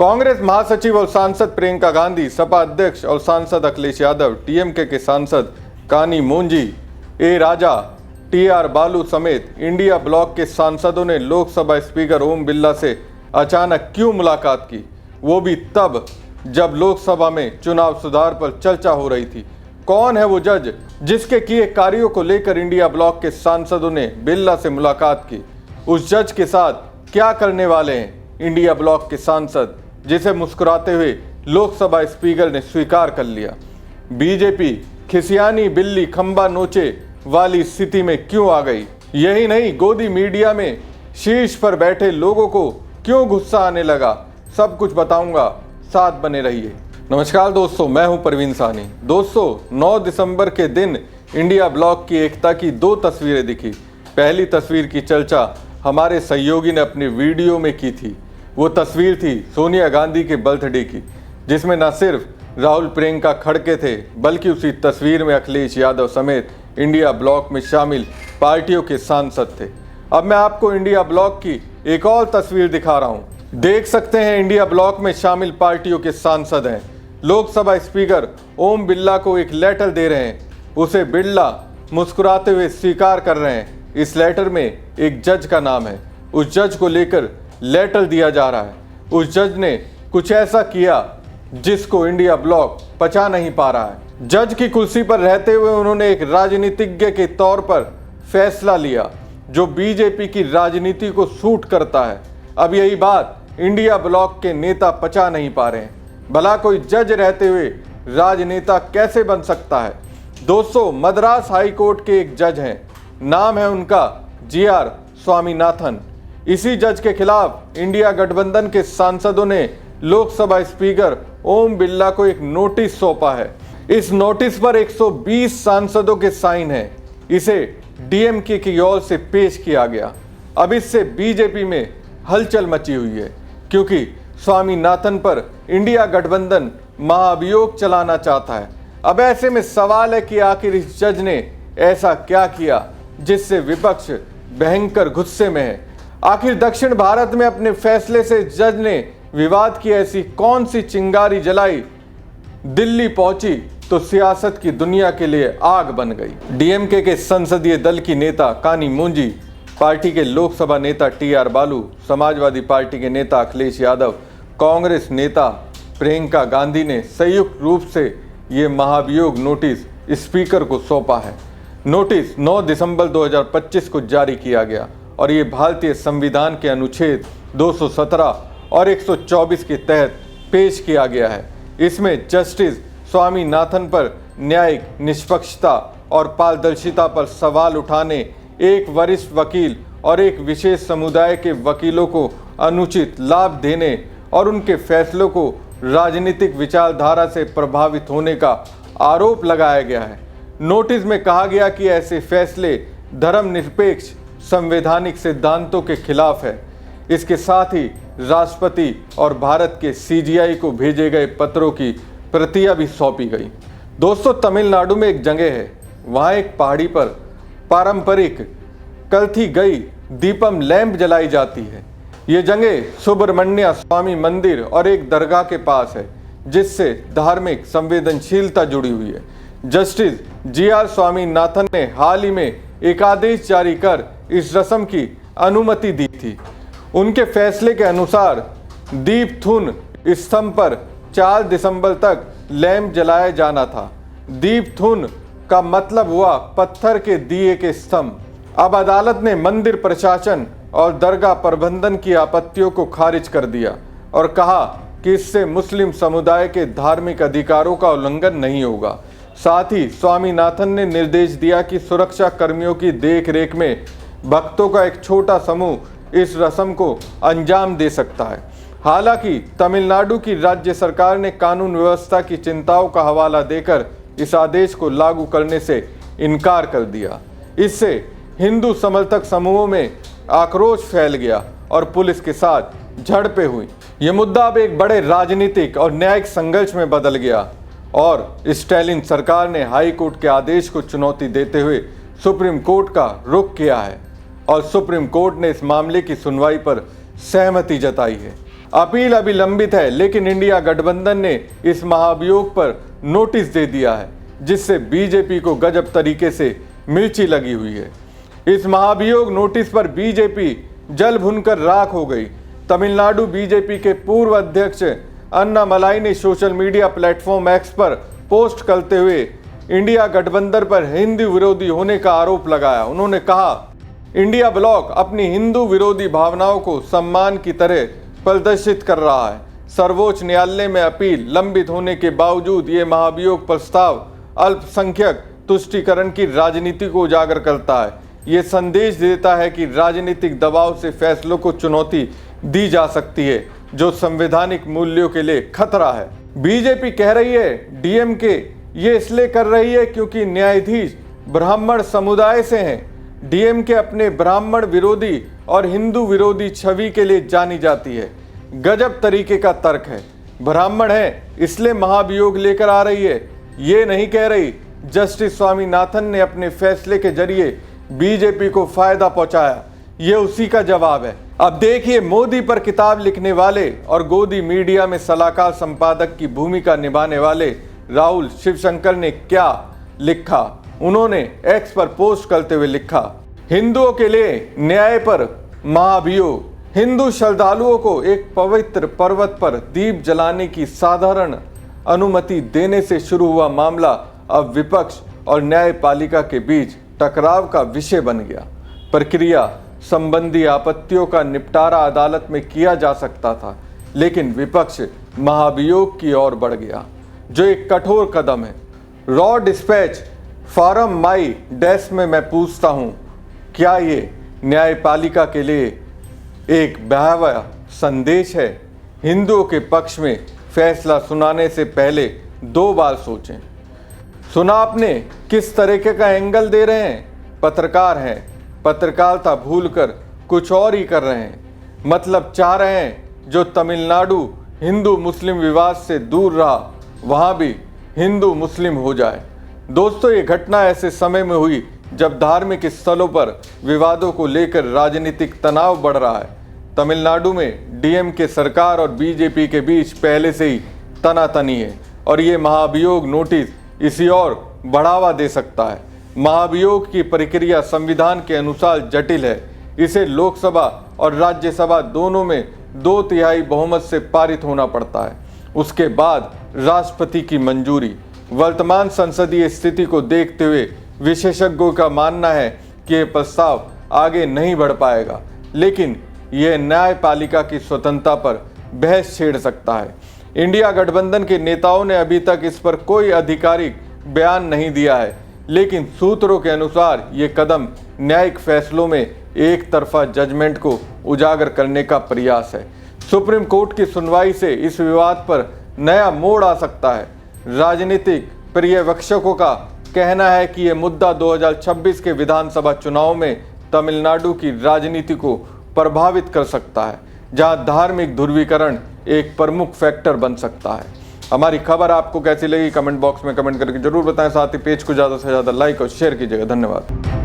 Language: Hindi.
कांग्रेस महासचिव और सांसद प्रियंका गांधी, सपा अध्यक्ष और सांसद अखिलेश यादव, टीएमके के सांसद कानी मोंजी, ए राजा, टीआर बालू समेत इंडिया ब्लॉक के सांसदों ने लोकसभा स्पीकर ओम बिरला से अचानक क्यों मुलाकात की, वो भी तब जब लोकसभा में चुनाव सुधार पर चर्चा हो रही थी। कौन है वो जज जिसके किए कार्यों को लेकर इंडिया ब्लॉक के सांसदों ने बिरला से मुलाकात की? उस जज के साथ क्या करने वाले हैं इंडिया ब्लॉक के सांसद, जिसे मुस्कुराते हुए लोकसभा स्पीकर ने स्वीकार कर लिया? बीजेपी खिसियानी बिल्ली खंबा नोचे वाली स्थिति में क्यों आ गई? यही नहीं, गोदी मीडिया में शीर्ष पर बैठे लोगों को क्यों गुस्सा आने लगा? सब कुछ बताऊंगा, साथ बने रहिए। नमस्कार दोस्तों, मैं हूं परवीन साहनी। दोस्तों, 9 दिसंबर के दिन इंडिया ब्लॉक की एकता की 2 तस्वीरें दिखी। पहली तस्वीर की चर्चा हमारे सहयोगी ने अपने वीडियो में की थी। वो तस्वीर थी सोनिया गांधी के बर्थडे की, जिसमें न सिर्फ राहुल प्रियंका खड़के थे, बल्कि उसी तस्वीर में अखिलेश यादव समेत इंडिया ब्लॉक में शामिल पार्टियों के सांसद थे। अब मैं आपको इंडिया ब्लॉक की एक और तस्वीर दिखा रहा हूं। देख सकते हैं, इंडिया ब्लॉक में शामिल पार्टियों के सांसद हैं। लोकसभा स्पीकर ओम बिरला को एक लेटर दे रहे हैं। उसे बिरला मुस्कुराते हुए स्वीकार कर रहे हैं। इस लेटर में एक जज का नाम है। उस जज को लेकर लेटर दिया जा रहा है। उस जज ने कुछ ऐसा किया जिसको इंडिया ब्लॉक पचा नहीं पा रहा है। जज की कुर्सी पर रहते हुए उन्होंने एक राजनीतिज्ञ के तौर पर फैसला लिया जो बीजेपी की राजनीति को सूट करता है। अब यही बात इंडिया ब्लॉक के नेता पचा नहीं पा रहे हैं। भला कोई जज रहते हुए राजनेता कैसे बन सकता है? दोस्तों, मद्रास हाई कोर्ट के एक जज हैं, नाम है उनका GR स्वामीनाथन। इसी जज के खिलाफ इंडिया गठबंधन के सांसदों ने लोकसभा स्पीकर ओम बिरला को एक नोटिस सौंपा है। इस नोटिस पर 120 सांसदों के साइन हैं। इसे DMK की ओर से पेश किया गया। अब इससे बीजेपी में हलचल मची हुई है, क्योंकि स्वामीनाथन पर इंडिया गठबंधन महाअभियोग चलाना चाहता है। अब ऐसे में सवाल है कि आखिर इस जज ने ऐसा क्या किया जिससे विपक्ष भयंकर गुस्से में है? आखिर दक्षिण भारत में अपने फैसले से जज ने विवाद की ऐसी कौन सी चिंगारी जलाई? दिल्ली पहुंची तो सियासत की दुनिया के लिए आग बन गई। DMK के संसदीय दल की नेता कानी मोंजी, पार्टी के लोकसभा नेता TR बालू, समाजवादी पार्टी के नेता अखिलेश यादव, कांग्रेस नेता प्रियंका गांधी ने संयुक्त रूप से ये महाभियोग नोटिस स्पीकर को सौंपा है। नोटिस 9 दिसंबर 2025 को जारी किया गया और ये भारतीय संविधान के अनुच्छेद 217 और 124 के तहत पेश किया गया है। इसमें जस्टिस स्वामीनाथन पर न्यायिक निष्पक्षता और पारदर्शिता पर सवाल उठाने, एक वरिष्ठ वकील और एक विशेष समुदाय के वकीलों को अनुचित लाभ देने और उनके फैसलों को राजनीतिक विचारधारा से प्रभावित होने का आरोप लगाया गया है। नोटिस में कहा गया कि ऐसे फैसले धर्मनिरपेक्ष संवैधानिक सिद्धांतों के खिलाफ है। इसके साथ ही राष्ट्रपति और भारत के CGI को भेजे गए पत्रों की प्रतियां भी सौंपी गई। दोस्तों, तमिलनाडु में एक जगह है, वहाँ एक पहाड़ी पर पारंपरिक कल्थी गई दीपम लैंप जलाई जाती है। ये जगह सुब्रमण्य स्वामी मंदिर और एक दरगाह के पास है, जिससे धार्मिक संवेदनशीलता जुड़ी हुई है। जस्टिस GR स्वामीनाथन ने हाल ही में एक आदेश जारी कर इस रस्म की अनुमति दी थी। उनके फैसले के अनुसार दीपथुन स्तंभ पर 4 दिसंबर तक लैंप जलाया जाना था। दीपथुन का मतलब हुआ पत्थर के दिए के स्तंभ। अब अदालत ने मंदिर प्रशासन और दरगाह प्रबंधन की आपत्तियों को खारिज कर दिया और कहा कि इससे मुस्लिम समुदाय के धार्मिक अधिकारों का उल्लंघन नहीं होगा। साथ ही स्वामीनाथन ने निर्देश दिया कि सुरक्षा कर्मियों की देखरेख में भक्तों का एक छोटा समूह इस रस्म को अंजाम दे सकता है। हालांकि तमिलनाडु की राज्य सरकार ने कानून व्यवस्था की चिंताओं का हवाला देकर इस आदेश को लागू करने से इनकार कर दिया। इससे हिंदू समर्थक समूहों में आक्रोश फैल गया और पुलिस के साथ झड़पें हुई। ये मुद्दा अब एक बड़े राजनीतिक और न्यायिक संघर्ष में बदल गया और स्टालिन सरकार ने हाई कोर्ट के आदेश को चुनौती देते हुए सुप्रीम कोर्ट का रुख किया है और सुप्रीम कोर्ट ने इस मामले की सुनवाई पर सहमति जताई है। अपील अभी लंबित है, लेकिन इंडिया गठबंधन ने इस महाभियोग पर नोटिस दे दिया है, जिससे बीजेपी को गजब तरीके से मिर्ची लगी हुई है। इस महाभियोग नोटिस पर बीजेपी जल भुनकर राख हो गई। तमिलनाडु बीजेपी के पूर्व अध्यक्ष अन्नामलाई ने सोशल मीडिया प्लेटफॉर्म एक्स पर पोस्ट करते हुए इंडिया गठबंधन पर हिंदू विरोधी होने का आरोप लगाया। उन्होंने कहा, इंडिया ब्लॉक अपनी हिंदू विरोधी भावनाओं को सम्मान की तरह प्रदर्शित कर रहा है। सर्वोच्च न्यायालय में अपील लंबित होने के बावजूद ये महाभियोग प्रस्ताव अल्पसंख्यक तुष्टीकरण की राजनीति को उजागर करता है। ये संदेश देता है कि राजनीतिक दबाव से फैसलों को चुनौती दी जा सकती है, जो संवैधानिक मूल्यों के लिए खतरा है। बीजेपी कह रही है डीएमके ये इसलिए कर रही है क्योंकि न्यायाधीश ब्राह्मण समुदाय से हैं। डीएमके अपने ब्राह्मण विरोधी और हिंदू विरोधी छवि के लिए जानी जाती है। गजब तरीके का तर्क है। ब्राह्मण है इसलिए महाभियोग लेकर आ रही है, ये नहीं कह रही। जस्टिस स्वामीनाथन ने अपने फैसले के जरिए बीजेपी को फायदा पहुंचाया, ये उसी का जवाब है। अब देखिए, मोदी पर किताब लिखने वाले और गोदी मीडिया में सलाहकार संपादक की भूमिका निभाने वाले राहुल शिवशंकर ने क्या लिखा। उन्होंने एक्स पर पोस्ट करते हुए लिखा, हिंदुओं के लिए न्याय पर महाभियोग। हिंदू श्रद्धालुओं को एक पवित्र पर्वत पर दीप जलाने की साधारण अनुमति देने से शुरू हुआ मामला अब विपक्ष और न्यायपालिका के बीच टकराव का विषय बन गया। प्रक्रिया संबंधी आपत्तियों का निपटारा अदालत में किया जा सकता था, लेकिन विपक्ष महाभियोग की ओर बढ़ गया, जो एक कठोर कदम है। Raw dispatch from my desk में मैं पूछता हूं, क्या ये न्यायपालिका के लिए एक भयावह संदेश है? हिंदुओं के पक्ष में फैसला सुनाने से पहले 2 बार सोचें। सुना आपने किस तरीके का एंगल दे रहे हैं? पत्रकार हैं, पत्रकारिता भूलकर कुछ और ही कर रहे हैं। मतलब चाह रहे हैं जो तमिलनाडु हिंदू मुस्लिम विवाद से दूर रहा, वहाँ भी हिंदू मुस्लिम हो जाए। दोस्तों, ये घटना ऐसे समय में हुई जब धार्मिक स्थलों पर विवादों को लेकर राजनीतिक तनाव बढ़ रहा है। तमिलनाडु में डीएमके सरकार और बीजेपी के बीच पहले से ही तनातनी है और ये महाभियोग नोटिस इसी और बढ़ावा दे सकता है। महाभियोग की प्रक्रिया संविधान के अनुसार जटिल है। इसे लोकसभा और राज्यसभा दोनों में 2/3 बहुमत से पारित होना पड़ता है। उसके बाद राष्ट्रपति की मंजूरी। वर्तमान संसदीय स्थिति को देखते हुए विशेषज्ञों का मानना है कि यह प्रस्ताव आगे नहीं बढ़ पाएगा, लेकिन यह न्यायपालिका की स्वतंत्रता पर बहस छेड़ सकता है। इंडिया गठबंधन के नेताओं ने अभी तक इस पर कोई आधिकारिक बयान नहीं दिया है, लेकिन सूत्रों के अनुसार ये कदम न्यायिक फैसलों में एक तरफा जजमेंट को उजागर करने का प्रयास है। सुप्रीम कोर्ट की सुनवाई से इस विवाद पर नया मोड़ आ सकता है। राजनीतिक पर्यवेक्षकों का कहना है कि यह मुद्दा 2026 के विधानसभा चुनाव में तमिलनाडु की राजनीति को प्रभावित कर सकता है, जहां धार्मिक ध्रुवीकरण एक प्रमुख फैक्टर बन सकता है। हमारी खबर आपको कैसी लगी कमेंट बॉक्स में कमेंट करके जरूर बताएं। साथ ही पेज को ज़्यादा से ज़्यादा लाइक और शेयर कीजिएगा। धन्यवाद।